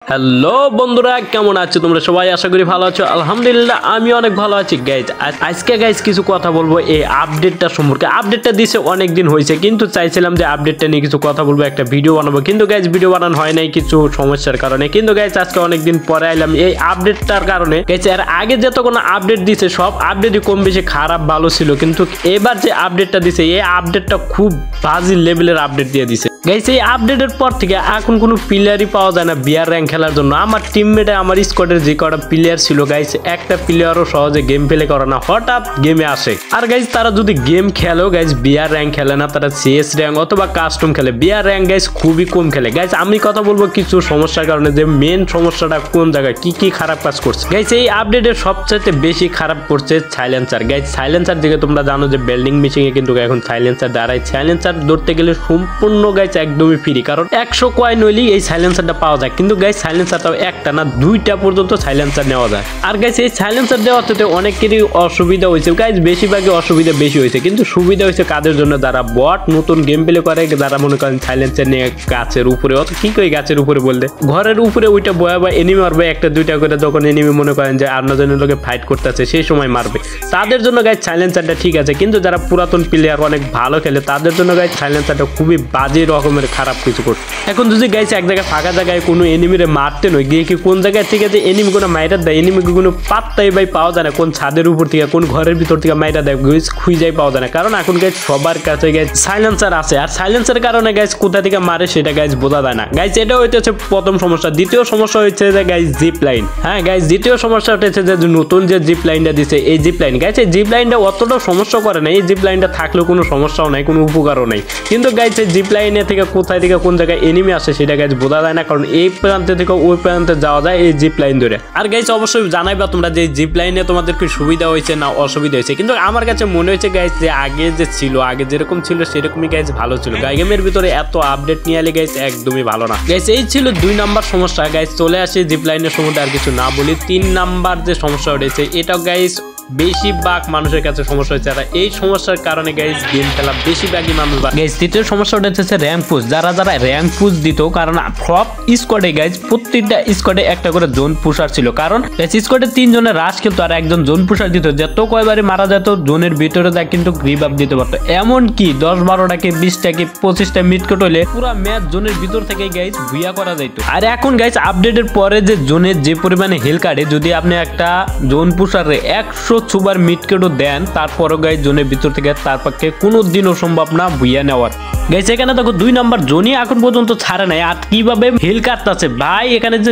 Hello বন্ধুরা, কেমন আছো তোমরা সবাই? আশা করি ভালো আছো। আলহামদুলিল্লাহ আমি অনেক ভালো আছি গাইজ। আজকে গাইজ কিছু কথা বলবো এই আপডেটটা সম্পর্কে। আপডেটটা দিছে অনেক দিন হয়েছে, কিন্তু চাইছিলাম যে আপডেটটা নিয়ে কিছু কথা বলবো, একটা ভিডিও বানাবো, কিন্তু গাইজ ভিডিও বানানো হয় নাই কিছু সমস্যার কারণে। কিন্তু গাইজ আজকে অনেকদিন পরে আইলাম এই আপডেটটার কারণে। গাইজ এর আগে যত কোনো আপডেট দিছে সব আপডেটই কম বেশি খারাপ ভালো ছিল, কিন্তু এবার যে আপডেটটা দিছে এই আপডেটটা খুব বাজে লেভেলের আপডেট দিয়ে দিছে গাইজ। এই আপডেটের পর থেকে এখন কোনো প্লেয়ারই পাওয়া যায় না বিআর র্যাঙ্ক খেলার জন্য। আমার টিমমেটে আমার স্কোয়াডের যে কটা প্লেয়ার ছিল গাইজ, একটা প্লেয়ারও সহজে গেম প্লে করে না, হঠাৎ গেমে আসে। আর গাইজ তারা যদি গেম খেলেও গাইজ বিআর র্যাঙ্ক খেলে না, তারা সিএস র্যাঙ্ক অথবা কাস্টম খেলে। বিআর র্যাঙ্ক গাইজ খুবই কম খেলে গাইজ। আমি কথা বলবো কিছু সমস্যার কারণে, যে মেন সমস্যাটা কোন জায়গায় কি কি খারাপ কাজ করছে গাইজ। এই আপডেটের সবচেয়ে বেশি খারাপ করছে সাইলেন্সার গাইজ। সাইলেন্সার দিকে তোমরা জানো যে বিল্ডিং মেশিনে কিন্তু এখন সাইলেন্সার দাঁড়ায়। সাইলেন্সার ধরতে গেলে সম্পূর্ণ গাইজ একদমই ফ্রি, কারণ 100 কয়েন হইলেই এই সাইলেন্সারটা পাওয়া যায়। কিন্তু গাইজ সাইলেন্সারটাও একটা না দুইটা পর্যন্ত সাইলেন্সার নেওয়া যায়। আর গাইজ এই সাইলেন্সার দেওয়াতে অনেকেরই অসুবিধা হয়েছে গাইজ, বেশিরভাগই অসুবিধা বেশি হয়েছে। কিন্তু সুবিধা হয়েছে কাদের জন্য? যারা বট নতুন গেম প্লে করে, যারা মনে করেন সাইলেন্সার নিয়ে গাছের উপরে, অত কি কই গাছের উপরে বলতে ঘরের উপরে ওইটা বয়া বা এনিমি মারবে একটা দুইটা করে, যখন এনিমি মনে করেন যে অন্যজনের লোকে ফাইট করতেছে সেই সময় মারবে, তাদের জন্য গাইজ সাইলেন্সারটা ঠিক আছে। কিন্তু যারা পুরাতন প্লেয়ার অনেক ভালো খেলে তাদের জন্য গাইজ সাইলেন্সারটা খুবই বাজে রকমের খারাপ কিছু করছে। এখন যদি গাইছে এক জায়গায় ফাঁকা জায়গায় কোনো এনিমিরে মারতে নয় গিয়ে কি কোন জায়গায় থেকে যে এনিমি কোনো মাইরা দেয়, এনিমি কোনো পাত্তাই ভাই পাওয়া যায় না। কোন ছাদের উপর থেকে কোন ঘরের ভিতর থেকে মাইরা দেয় গাইজ খুঁজেই পাওয়া যায় না, কারণ এখন গাইজ সবার কাছে গাইজ সাইলেন্সার আছে। আর সাইলেন্সারের কারণে গাইজ কোথা থেকে মারে সেটা গাইজ বোঝা যায় না গাইজ। এটা হইতেছে প্রথম সমস্যা। দ্বিতীয় সমস্যা হচ্ছে যে গাইজ জিপ লাইন। হ্যাঁ গাইজ, দ্বিতীয় সমস্যা হচ্ছে যে নতুন যে জিপ লাইনটা দিছে এই জিপ লাইন গাইজ, এই জিপ লাইনটা অতটা সমস্যা করে না। এই জিপ লাইনটা থাকলেও কোনো সমস্যাও নাই, কোনো উপকারও নাই। কিন্তু গাইজ এই জিপ লাইনে থেকে কোথায় থেকে কোন জায়গায় এনিমি আসে সেটা গাইজ বোঝা যায় না, কারণ এই প্রান্তে থেকে ওই প্রান্তে যাওয়া যায় এই জিপ লাইন ধরে। আর গাইজ অবশ্যই জানাইবা তোমরা যে জিপ লাইনে তোমাদের কি সুবিধা হয়েছে না অসুবিধা হয়েছে। কিন্তু আমার কাছে মনে হয়েছে গাইজ যে আগে যে ছিল, আগে যেরকম ছিল সেরকমই গাইজ ভালো ছিল। গেমের ভিতরে এত আপডেট নিয়ে এলে গাইজ একদমই ভালো না গাইজ। এই ছিল 2 নাম্বার সমস্যা গাইজ। চলে আসে জিপ লাইনের সম্বন্ধে আর কিছু না বলি। 3 নাম্বার যে সমস্যা উঠেছে এটাও গাইজ বেশিরভাগ মানুষের কাছে সমস্যা হচ্ছে। আর এই সমস্যার কারণে গাইজ গেম খেলা বেশিরভাগই মানুষ গাইজ। তৃতীয় সমস্যাটা হচ্ছে র্যাঙ্ক পুশ। যারা র্যাঙ্ক পুশ দিত, কারণ সব স্কোয়াডে গাইজ প্রত্যেকটা স্কোয়াডে একটা করে জোন পুশার ছিল, কারণ স্কোয়াডে 3 জনের রাশ খেলতো আর একজন জোন পুশার দিত। যত কয়বারই মারা যেত জোনের ভিতরে যা কিন্তু রিভাইভ দিতে পারতো। এমনকি 10-12টাকে 20টাকে 25টা মিডকেট হলে পুরো ম্যাচ জোনের ভিতর থেকে গাইজ ভুইয়া করা যাইত। আর এখন গাইজ আপডেটের পরে যে জোনের যে পরিমাণে হেল কাটে, যদি আপনি একটা জোন পুশারে 100 সুপার মিডকেটও দেন তারপরও গাইজ জোনের ভিতর থেকে তার পক্ষে কোনোদিনও সম্ভব না ভুইয়া নেওয়ার গাইজ। এখানে দেখো 2 নাম্বার জোনই এখন পর্যন্ত ছাড়ে নাই। আর কিভাবে হেল কাটতেছে ভাই, এখানে যে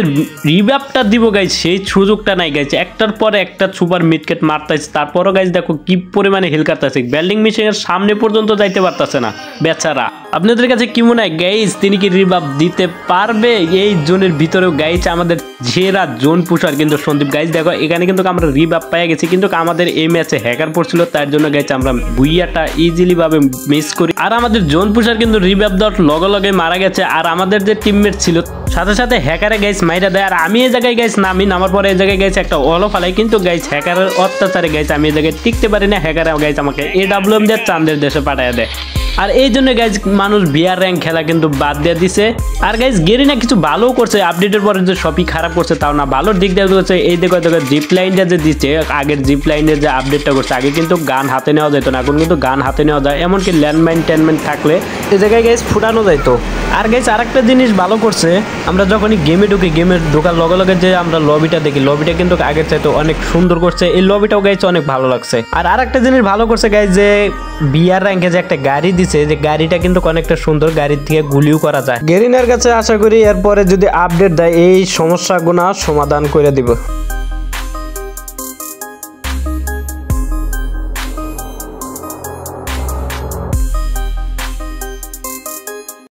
রিভাইভটা দিব গাইজ সেই সুযোগটা নাই গাইজ। একটার পরে একটা সুপার মিডকেট মারতেছে, তারপরও গাইজ দেখো কি পরিমাণে হেল কাটতেছে। বিল্ডিং মেশিনের সামনে পর্যন্ত যাইতে পারতেছে না বেচারা। আপনাদের কাছে কি মনে হয় গাইজ, তিনি কি রিভাইভ দিতে পারবে এই জোনের ভিতরেও গাইজ? আমাদের সেরা জোন পুশার কিন্তু সন্দীপ গাইজ। দেখো এখানে কিন্তু আমরা রিভাইভ পেয়ে গেছি, কিন্তু আমাদের এই ম্যাচে হ্যাকার পড়ছিল, তার জন্য গাইজ আমরা ভুইয়াটা ইজিলি ভাবে মিস করি। আর আমাদের জোন পুশার কিন্তু রিভাইভ দেওয়ার লগে লগে মারা গেছে। আর আমাদের যে টিমমেট ছিল সাথে সাথে হ্যাকারে গাইজ মাইরা দেয়। আর আমি এই জায়গায় গাইজ নামার পরে এই জায়গায় গাইজ একটা অলো ফালাই, কিন্তু গাইজ হ্যাকারের অত্যাচারে গাইজ আমি এই জায়গায় টিকতে পারি না। হ্যাকারে গাইজ আমাকে AWM দিয়ে চাঁদের দেশে পাঠায় দেয়। আর এই জন্য গাইজ মানুষ বিআর র্যাঙ্ক খেলা কিন্তু বাদ দিয়ে দিছে। আর গাইজ গেরিনা কিছু ভালোও করছে, আপডেটের পরে যে সবই খারাপ করছে তাও না, ভালোর দিক দিয়ে করছে। এই দেখো জিপ লাইনটা যে দিচ্ছে, আগের জিপ লাইনের যে আপডেটটা করছে, আগে কিন্তু গান হাতে নেওয়া যেত না, এখন কিন্তু গান হাতে নেওয়া যায়। এমনকি ল্যান্ডমাইন ট্যান্ডমাইন থাকলে এই জায়গায় গাইজ ফুটানো যাইতো। আর গাইজ আরেকটা জিনিস ভালো করছে, আমরা যখনই গেমে ঢুকি, গেমে ঢোকার লগে লগে যে আমরা লবিটা দেখি, লবিটা কিন্তু আগের চাইতে অনেক সুন্দর করছে। এই লবিটাও গাইজ অনেক ভালো লাগছে। আর আরেকটা জিনিস ভালো করছে গাইজ, যে বিআর র্যাঙ্কে যে একটা গাড়ি দিছে, যে গাড়িটা কিন্তু অনেকটা সুন্দর, গাড়ির থেকে গুলিও করা যায়। গেরিনার কাছে আশা করি এরপরে যদি আপডেট দেয় এই সমস্যাগুলো সমাধান করে দিব।